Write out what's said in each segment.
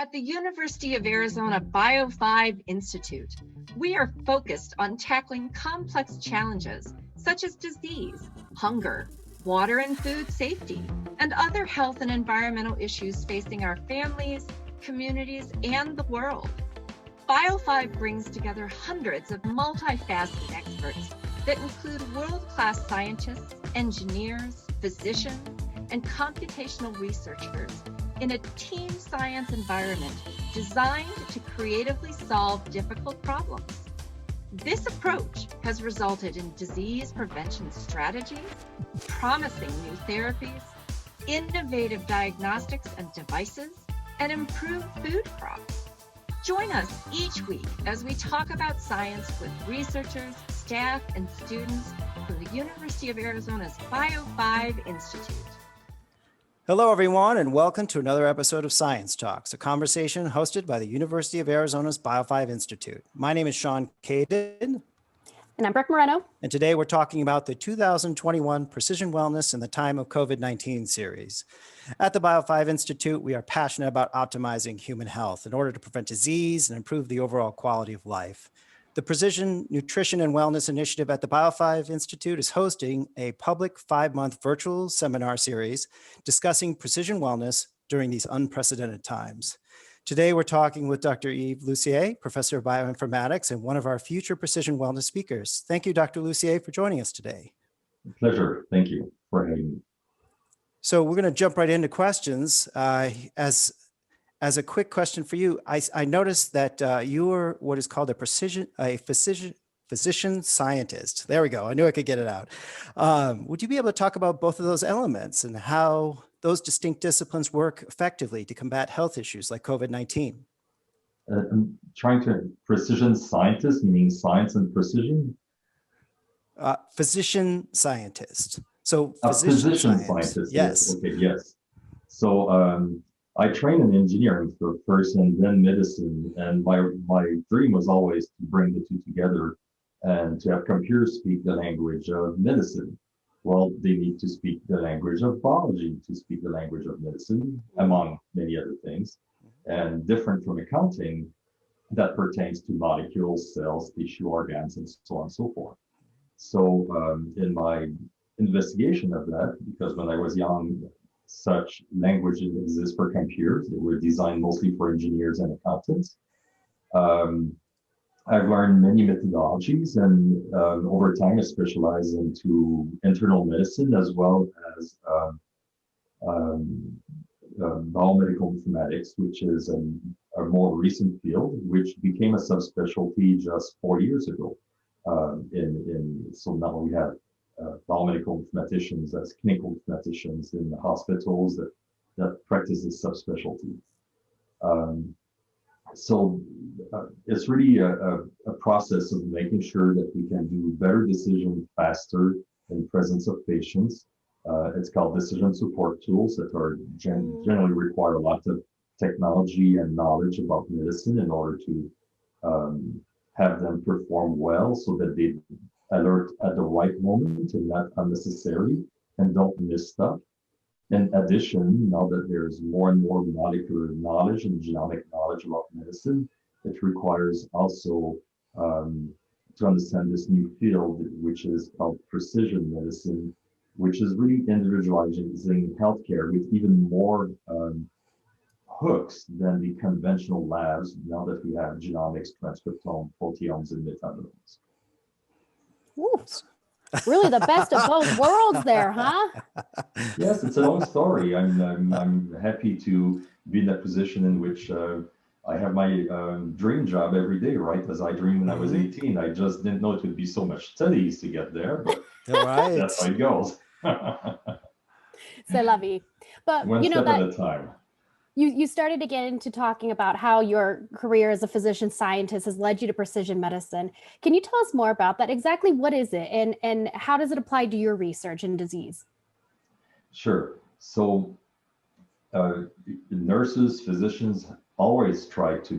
At the University of Arizona Bio5 Institute, we are focused on tackling complex challenges such as disease, hunger, water and food safety, and other health and environmental issues facing our families, communities, and the world. Bio5 brings together hundreds of multifaceted experts that include world-class scientists, engineers, physicians, and computational researchers in a team science environment designed to creatively solve difficult problems. This approach has resulted in disease prevention strategies, promising new therapies, innovative diagnostics and devices, and improved food crops. Join us each week as we talk about science with researchers, staff, and students from the University of Arizona's Bio5 Institute. Hello, everyone, and welcome to another episode of Science Talks, a conversation hosted by the University of Arizona's Bio5 Institute. My name is Sean Caden. And I'm Brooke Moreno. And today we're talking about the 2021 Precision Wellness in the Time of COVID-19 series. At the Bio5 Institute, we are passionate about optimizing human health in order to prevent disease and improve the overall quality of life. The Precision Nutrition and Wellness Initiative at the Bio5 Institute is hosting a public 5-month virtual seminar series discussing precision wellness during these unprecedented times. Today, we're talking with Dr. Yves Lussier, Professor of Bioinformatics and one of our future precision wellness speakers. Thank you, Dr. Lussier, for joining us today. Pleasure. Thank you for having me. So we're going to jump right into questions. As a quick question for you, I noticed that you are what is called a physician scientist. There we go. I knew I could get it out. Would you be able to talk about both of those elements and how those distinct disciplines work effectively to combat health issues like COVID-19? I'm trying to precision scientist, meaning science and precision? Physician scientist. So physician scientist. Yes. Okay. Yes. So I trained in engineering first and then medicine. And my dream was always to bring the two together and to have computers speak the language of medicine. Well, they need to speak the language of biology to speak the language of medicine, among many other things. And different from accounting, that pertains to molecules, cells, tissue, organs, and so on and so forth. So in my investigation of that, because when I was young, such languages exist for computers. They were designed mostly for engineers and accountants. I've learned many methodologies, and over time I specialized into internal medicine as well as biomedical informatics, which is a more recent field, which became a subspecialty just 4 years ago. So now we have biomedical informaticians, that's clinical informaticians in the hospitals that practice this subspecialty. So it's really a process of making sure that we can do better decisions faster in presence of patients. It's called decision support tools that are generally require a lot of technology and knowledge about medicine in order to have them perform well so that they alert at the right moment and not unnecessary and don't miss stuff. In addition, now that there's more and more molecular knowledge and genomic knowledge about medicine, it requires also to understand this new field, which is called precision medicine, which is really individualizing healthcare with even more hooks than the conventional labs now that we have genomics, transcriptome, proteomes, and metabolomes. Ooh, really the best of both worlds there, huh? Yes, it's a long story. I'm happy to be in a position in which I have my dream job every day, right? As I dreamed when I was 18. I just didn't know it would be so much studies to get there, but that's how it goes. C'est la vie. But one step at a time. You started to get into talking about how your career as a physician scientist has led you to precision medicine. Can you tell us more about that? Exactly what is it and how does it apply to your research in disease? Sure. So nurses, physicians always try to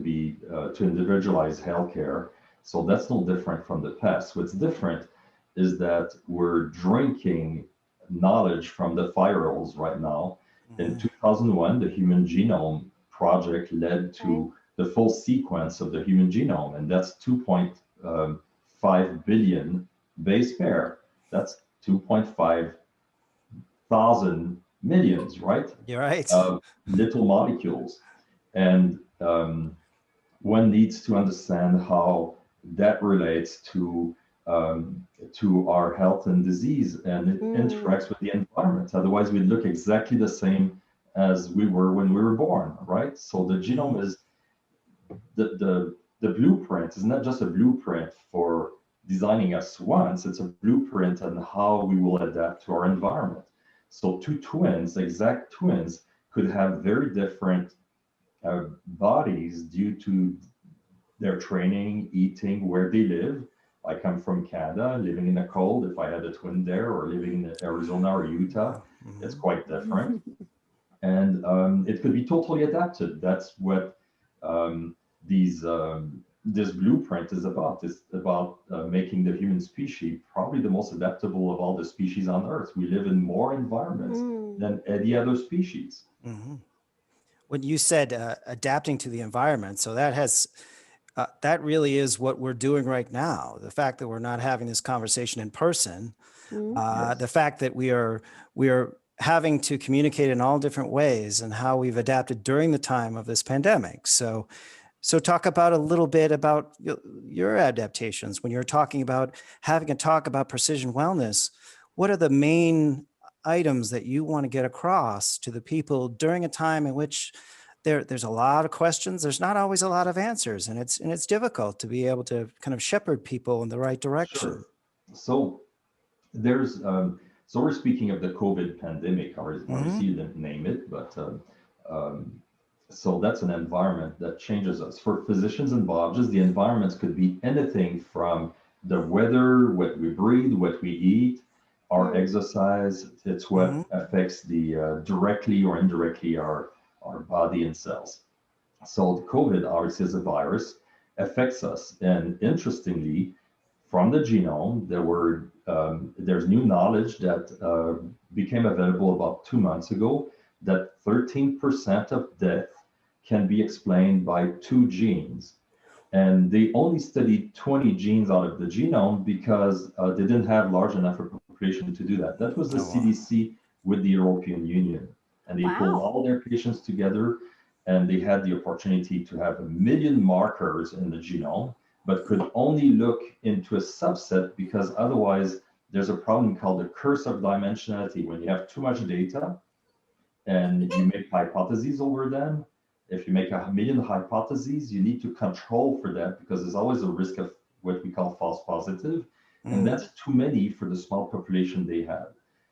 individualize healthcare. So that's no different from the past. What's different is that we're drinking knowledge from the firewalls right now. In 2001, the human genome project led to the full sequence of the human genome, and that's 2.5 billion base pair. That's 2.5 thousand millions, right? You're right. Little molecules. And one needs to understand how that relates to our health and disease, and it interacts with the environment. Otherwise, we'd look exactly the same as we were when we were born, right? So the genome is the blueprint is not just a blueprint for designing us once, it's a blueprint on how we will adapt to our environment. So two twins, exact twins, could have very different bodies due to their training, eating, where they live. I come from Canada, living in the cold. If I had a twin there, or living in Arizona or Utah, it's quite different. And it could be totally adapted. That's what this blueprint is about. It's about making the human species probably the most adaptable of all the species on Earth. We live in more environments than any other species. When you said adapting to the environment, so that really is what we're doing right now. The fact that we're not having this conversation in person, the fact that we are having to communicate in all different ways, and how we've adapted during the time of this pandemic. So talk about a little bit about your adaptations when you're talking about having a talk about precision wellness. What are the main items that you want to get across to the people during a time in which there's a lot of questions, there's not always a lot of answers, and it's difficult to be able to kind of shepherd people in the right direction? Sure. So there's so we're speaking of the COVID pandemic, obviously you didn't name it, but so that's an environment that changes us. For physicians and biologists, the environments could be anything from the weather, what we breathe, what we eat, our exercise. It's what affects the directly or indirectly our body and cells. So COVID, obviously, as a virus, affects us. And interestingly, from the genome, there's new knowledge that became available about 2 months ago, that 13% of death can be explained by 2 genes. And they only studied 20 genes out of the genome because they didn't have large enough of a population to do that. That was the CDC with the European Union. And they pulled all their patients together, and they had the opportunity to have 1 million markers in the genome, but could only look into a subset, because otherwise there's a problem called the curse of dimensionality. When you have too much data and you make hypotheses over them, if you make 1 million hypotheses, you need to control for that, because there's always a risk of what we call false positive. And that's too many for the small population they have.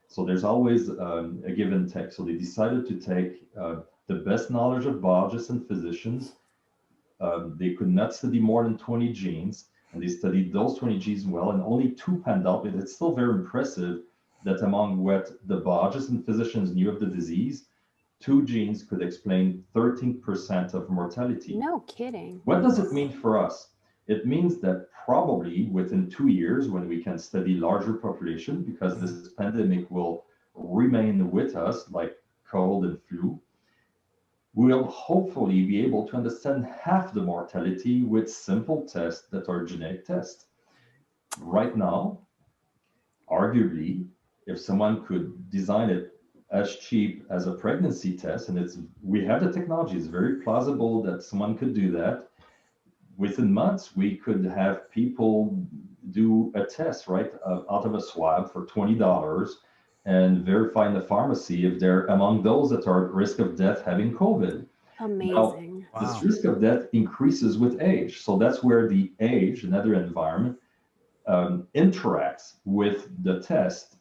So there's always a give and take. So they decided to take the best knowledge of biologists and physicians. They could not study more than 20 genes, and they studied those 20 genes well, and only 2 panned out. But it's still very impressive that among what the biologists and physicians knew of the disease, 2 genes could explain 13% of mortality. No kidding. What does it mean for us? It means that probably within 2 years, when we can study larger population, because this pandemic will remain with us like cold and flu, we'll hopefully be able to understand half the mortality with simple tests that are genetic tests. Right now, arguably, if someone could design it as cheap as a pregnancy test, and we have the technology, it's very plausible that someone could do that. Within months, we could have people do a test right out of a swab for $20 and verify in the pharmacy if they're among those that are at risk of death having COVID. Amazing. Now, this risk of death increases with age. So that's where the age, another environment, interacts with the test.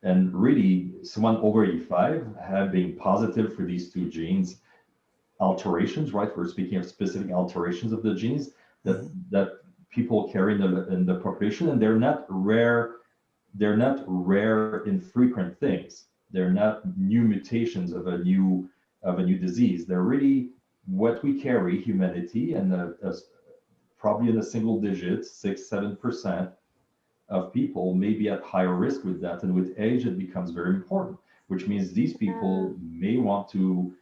And really, someone over 85 having positive for these 2 genes, alterations, right? We're speaking of specific alterations of the genes that people carry in the population, and they're not rare. They're not rare, infrequent things. They're not new mutations of a new disease. They're really what we carry, humanity, and probably in the single digits, 6-7% of people may be at higher risk with that. And with age, it becomes very important, which means these people may want to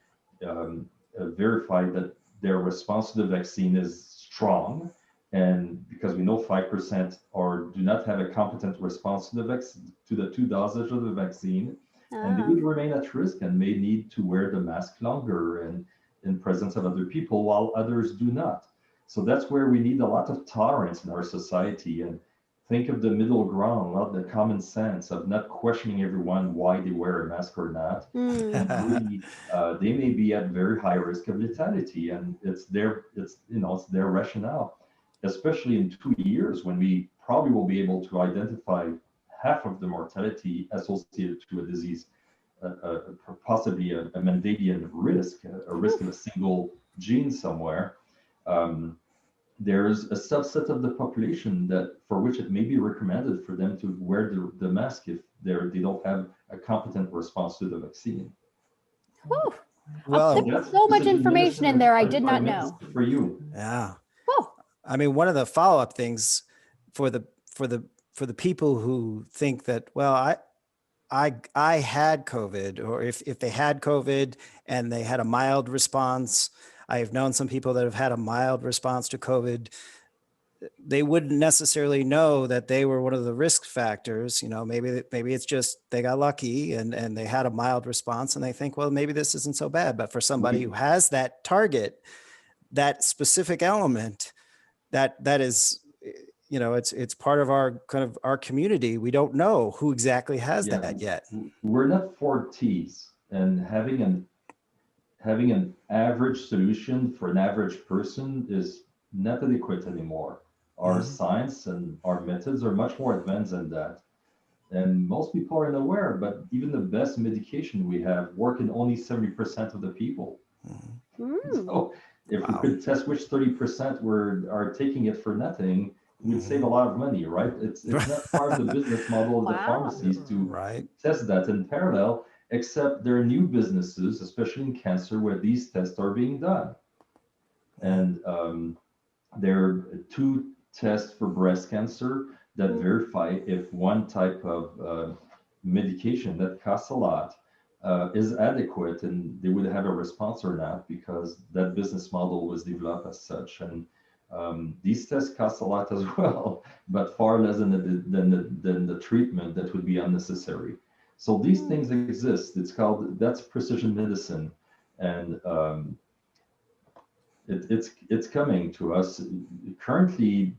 verify that their response to the vaccine is strong. And because we know 5% or do not have a competent response to the vaccine, to the 2 doses of the vaccine, and they would remain at risk and may need to wear the mask longer and in presence of other people, while others do not. So that's where we need a lot of tolerance in our society, and think of the middle ground, not the common sense of not questioning everyone why they wear a mask or not. And really, they may be at very high risk of lethality, and it's their rationale, especially in 2 years when we probably will be able to identify half of the mortality associated to a disease, possibly a Mendelian risk, a risk of a single gene somewhere. There's a subset of the population that for which it may be recommended for them to wear the mask if they don't have a competent response to the vaccine. Whew. Well, there's so much information in there I did not know. For you. Yeah. Whew. I mean, one of the follow-up things for the people who think that, well, I had COVID, or if they had COVID and they had a mild response, I have known some people that have had a mild response to COVID. They wouldn't necessarily know that they were one of the risk factors. You know, maybe it's just they got lucky and they had a mild response and they think, well, maybe this isn't so bad. But for somebody who has that target, that specific element, that is, you know, it's part of our kind of our community. We don't know who exactly has that yet. We're not 4Ts, and having an average solution for an average person is not adequate anymore. Our science and our methods are much more advanced than that. And most people are unaware, but even the best medication we have work in only 70% of the people. So if we could test which 30% are taking it for nothing, we'd save a lot of money, right? It's not part of the business model of the pharmacies to test that in parallel, except there are new businesses, especially in cancer, where these tests are being done. And there are 2 tests for breast cancer that verify if one type of medication that costs a lot is adequate and they would have a response or not, because that business model was developed as such. And these tests cost a lot as well, but far less than the treatment that would be unnecessary. So these things exist. That's precision medicine, and it's coming to us. Currently,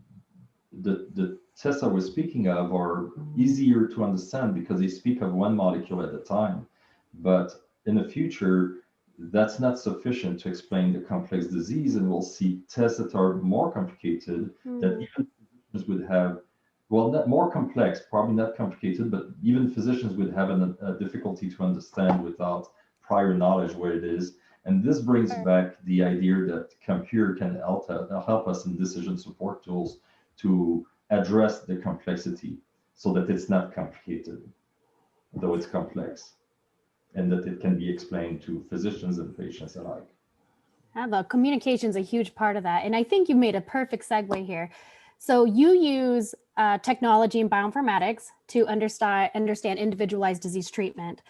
the tests I was speaking of are easier to understand because they speak of one molecule at a time. But in the future, that's not sufficient to explain the complex disease, and we'll see tests that are more complicated that even physicians would have, well, not more complex, probably not complicated, but even physicians would have a difficulty to understand without prior knowledge what it is. And this brings back the idea that computer can help us in decision support tools to address the complexity so that it's not complicated, though it's complex, and that it can be explained to physicians and patients alike. The communication is a huge part of that. And I think you made a perfect segue here. So you use technology and bioinformatics to understand individualized disease treatment.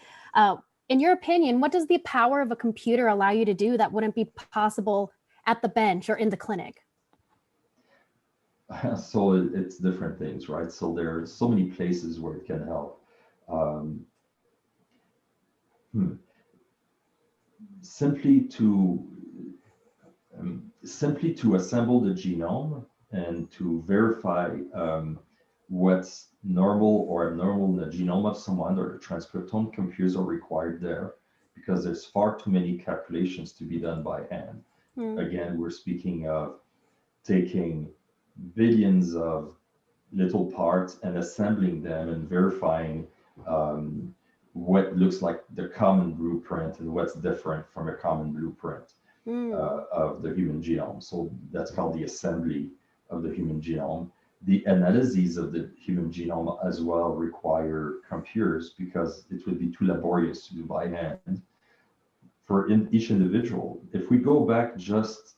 In your opinion, what does the power of a computer allow you to do that wouldn't be possible at the bench or in the clinic? So it's different things, right? So there are so many places where it can help. Simply to assemble the genome and to verify what's normal or abnormal in the genome of someone, or the transcriptome, computers are required there because there's far too many calculations to be done by hand. Again, we're speaking of taking billions of little parts and assembling them and verifying what looks like the common blueprint and what's different from a common blueprint of the human genome. So that's called the assembly of the human genome. The analyses of the human genome as well require computers because it would be too laborious to do by hand for each individual. If we go back just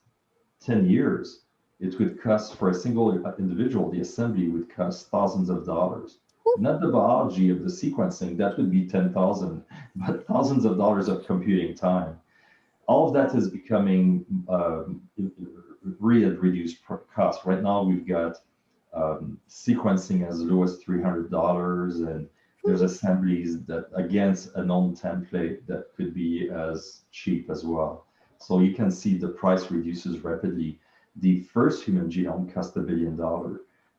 10 years, it would cost for a single individual, the assembly would cost thousands of dollars. Not the biology of the sequencing, that would be 10,000, but thousands of dollars of computing time. all of that is becoming really at reduced cost. Right now, we've got sequencing as low as $300, and there's assemblies that against a known template that could be as cheap as well. So you can see the price reduces rapidly. The first human genome cost $1 billion.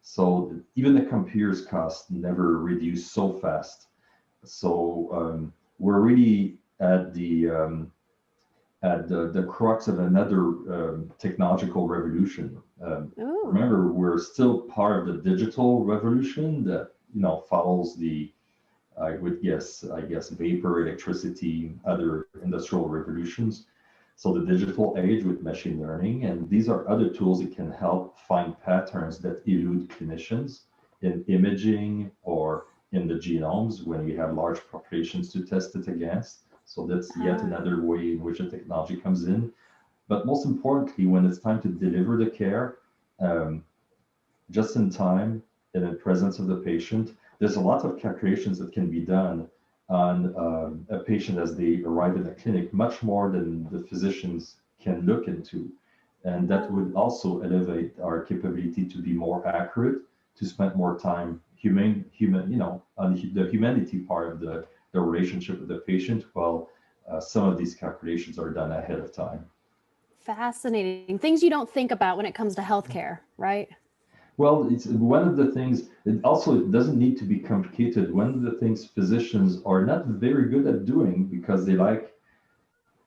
So even the computers cost never reduced so fast. So we're really at the crux of another technological revolution. Remember, we're still part of the digital revolution that follows the I guess vapor, electricity, other industrial revolutions. So the digital age with machine learning, and these are other tools that can help find patterns that elude clinicians in imaging or in the genomes when we have large populations to test it against. So that's yet another way in which the technology comes in. But most importantly, when it's time to deliver the care, just in time and in presence of the patient, there's a lot of calculations that can be done on a patient as they arrive in the clinic, much more than the physicians can look into. And that would also elevate our capability to be more accurate, to spend more time on the humanity part of the relationship with the patient, while some of these calculations are done ahead of time. Fascinating. Things you don't think about when it comes to healthcare, right? Well, it's one of the things, it doesn't need to be complicated. One of the things physicians are not very good at doing because they like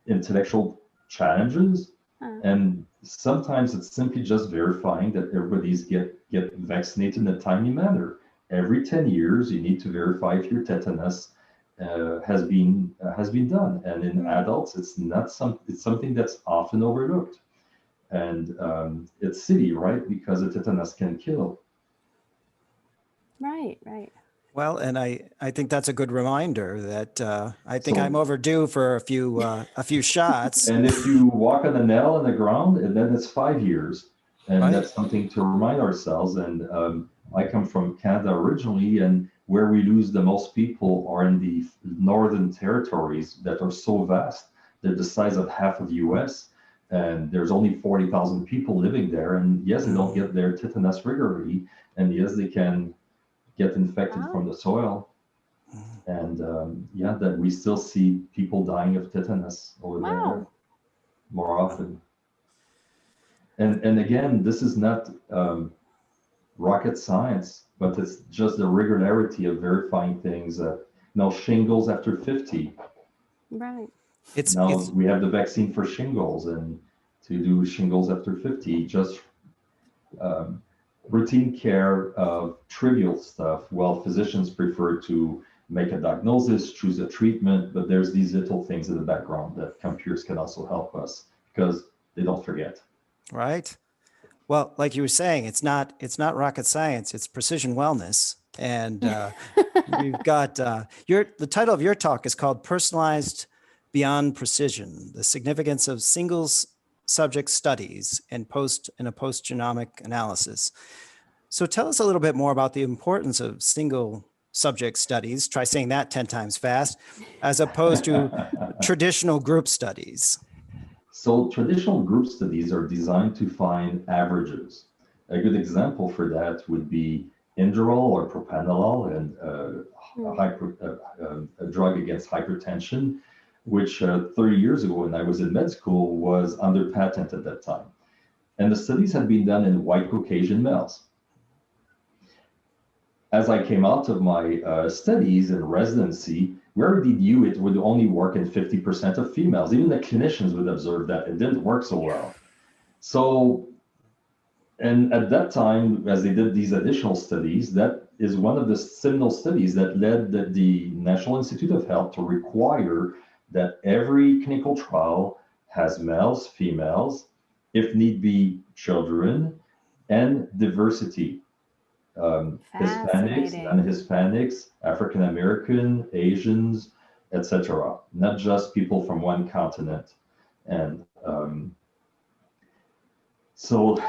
intellectual challenges. And sometimes it's simply just verifying that everybody's get vaccinated in a timely manner. Every 10 years, you need to verify if your tetanus has been done. And in adults, it's something that's often overlooked. And it's silly, right? Because the tetanus can kill. Right. Well, and I think that's a good reminder that I think I'm overdue for a few shots. And if you walk on a nail in the ground, and then it's 5 years. And Right. That's something to remind ourselves. And I come from Canada originally, and where we lose the most people are in the northern territories that are so vast. They're the size of half of the US. And there's only 40,000 people living there. And yes, they don't get their tetanus regularly. And yes, they can get infected from the soil. And that we still see people dying of tetanus over there more often. And again, this is not rocket science, but it's just the regularity of verifying things. Shingles after 50. Right. We have the vaccine for shingles, and to do shingles after 50, just routine care of trivial stuff. Well, physicians prefer to make a diagnosis, choose a treatment, but there's these little things in the background that computers can also help us because they don't forget. Right. Well, like you were saying, it's not rocket science, it's precision wellness. And we've got the title of your talk is called Personalized Beyond Precision, the significance of single subject studies in a post-genomic analysis. So tell us a little bit more about the importance of single subject studies, try saying that 10 times fast, as opposed to traditional group studies. So traditional group studies are designed to find averages. A good example for that would be Inderal or propranolol, and a drug against hypertension, which 30 years ago when I was in med school was under patent at that time. And the studies had been done in white Caucasian males. As I came out of my studies and residency, we already knew it would only work in 50% of females. Even the clinicians would observe that it didn't work so well. So, and at that time, as they did these additional studies, that is one of the seminal studies that led the National Institute of Health to require that every clinical trial has males, females, if need be, children, and diversity. Hispanics, non-Hispanics, African American, Asians, etc. Not just people from one continent. And so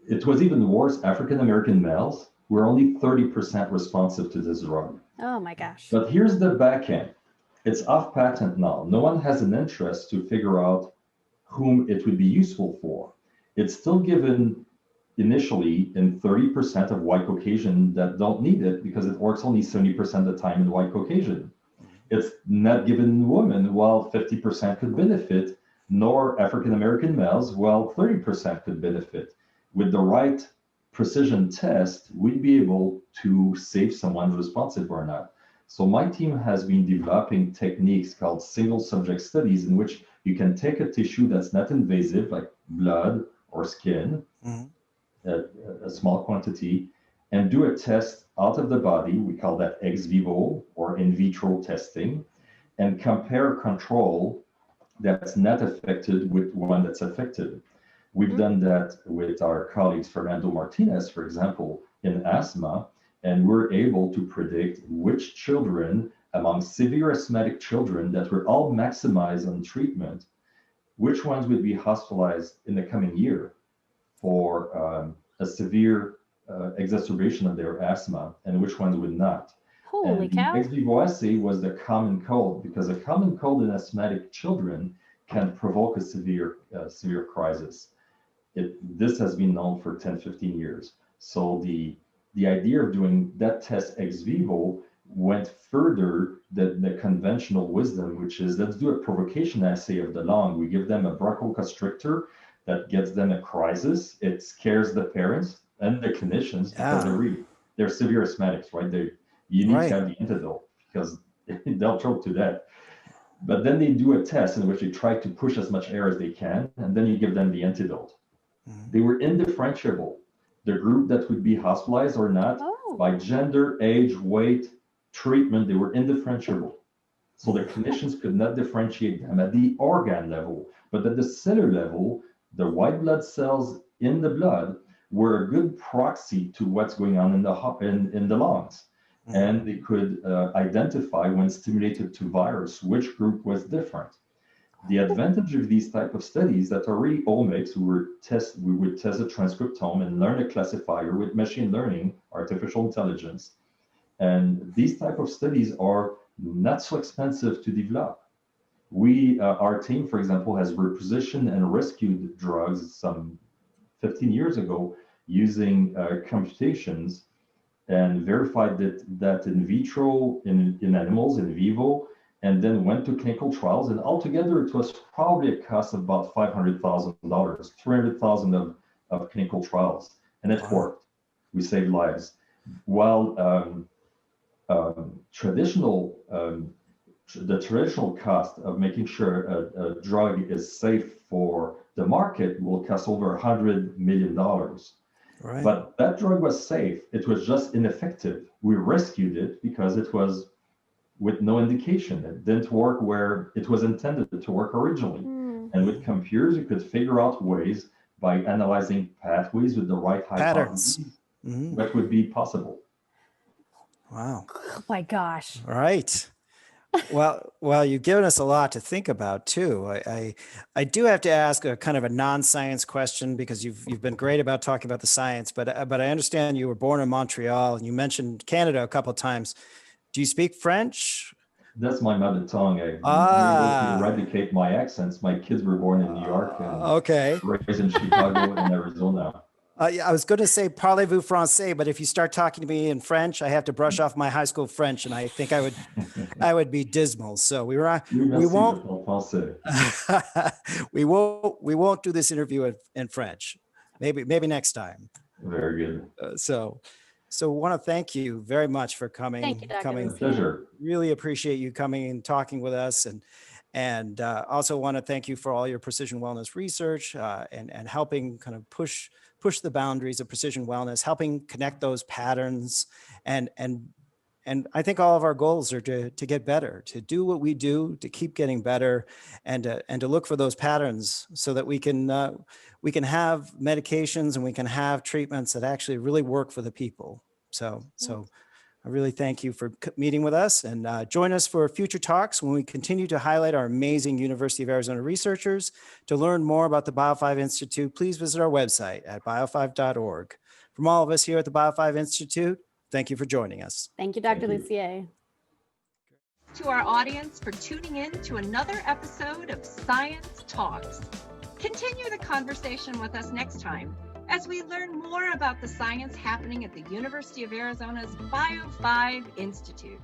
it was even worse. African American males were only 30% responsive to this drug. Oh my gosh. But here's the back end. It's off patent now. No one has an interest to figure out whom it would be useful for. It's still given initially in 30% of white Caucasian that don't need it because it works only 70% of the time in white Caucasian. It's not given in women, while 50% could benefit, nor African American males, while 30% could benefit. With the right precision test, we'd be able to save someone responsive or not. So my team has been developing techniques called single subject studies in which you can take a tissue that's not invasive, like blood or skin, a small quantity, and do a test out of the body. We call that ex vivo or in vitro testing, and compare control that's not affected with one that's affected. We've done that with our colleagues, Fernando Martinez, for example, in asthma, and we're able to predict which children among severe asthmatic children that were all maximized on treatment, which ones would be hospitalized in the coming year for a severe exacerbation of their asthma, and which ones would not. Holy cow. The ex vivo assay was the common cold, because a common cold in asthmatic children can provoke a severe crisis. This has been known for 10, 15 years. So the idea of doing that test ex vivo went further than the conventional wisdom, which is let's do a provocation assay of the lung. We give them a bronchoconstrictor that gets them a crisis. It scares the parents and the clinicians because they're severe asthmatics, right? You need to have the antidote because they'll choke to death. But then they do a test in which they try to push as much air as they can, and then you give them the antidote. They were indifferentiable. The group that would be hospitalized or not, by gender, age, weight, treatment, they were indifferentiable. So the clinicians could not differentiate them at the organ level, but at the cellular level, the white blood cells in the blood were a good proxy to what's going on in the lungs. And they could identify when stimulated to virus, which group was different. The advantage of these type of studies that are really omics, we would test a transcriptome and learn a classifier with machine learning, artificial intelligence. And these type of studies are not so expensive to develop. Our team, for example, has repositioned and rescued drugs some 15 years ago using computations and verified that in vitro, in animals, in vivo, and then went to clinical trials. And altogether, it was probably a cost of about $500,000, $300,000 of clinical trials. And it worked. We saved lives. While the traditional cost of making sure a drug is safe for the market will cost over $100 million. Right. But that drug was safe. It was just ineffective. We rescued it because it was with no indication. It didn't work where it was intended to work originally. And with computers, you could figure out ways by analyzing pathways with the right patterns that would be possible. Wow. Oh my gosh. All right. Well, you've given us a lot to think about too. I do have to ask a kind of a non-science question because you've been great about talking about the science, but I understand you were born in Montreal and you mentioned Canada a couple of times. Do you speak French? That's my mother tongue. I'm able to eradicate my accents. My kids were born in New York and raised in Chicago and Arizona. I was going to say parlez-vous français, but if you start talking to me in French, I have to brush off my high school French, and I think I would be dismal. So we won't do this interview in French. Maybe next time. Very good. So want to thank you very much for coming. Thank you, Dr. Coming. Pleasure. Really appreciate you coming and talking with us, and also want to thank you for all your precision wellness research and helping kind of push the boundaries of precision wellness, helping connect those patterns. And I think all of our goals are to get better, to do what we do, to keep getting better, and to look for those patterns so that we can have medications and we can have treatments that actually really work for the people. So I really thank you for meeting with us, and join us for future talks when we continue to highlight our amazing University of Arizona researchers. To learn more about the Bio5 Institute, please visit our website at bio5.org. From all of us here at the Bio5 Institute, thank you for joining us. Thank you, Dr. Lussier. to our audience for tuning in to another episode of Science Talks. Continue the conversation with us next time as we learn more about the science happening at the University of Arizona's Bio 5 Institute.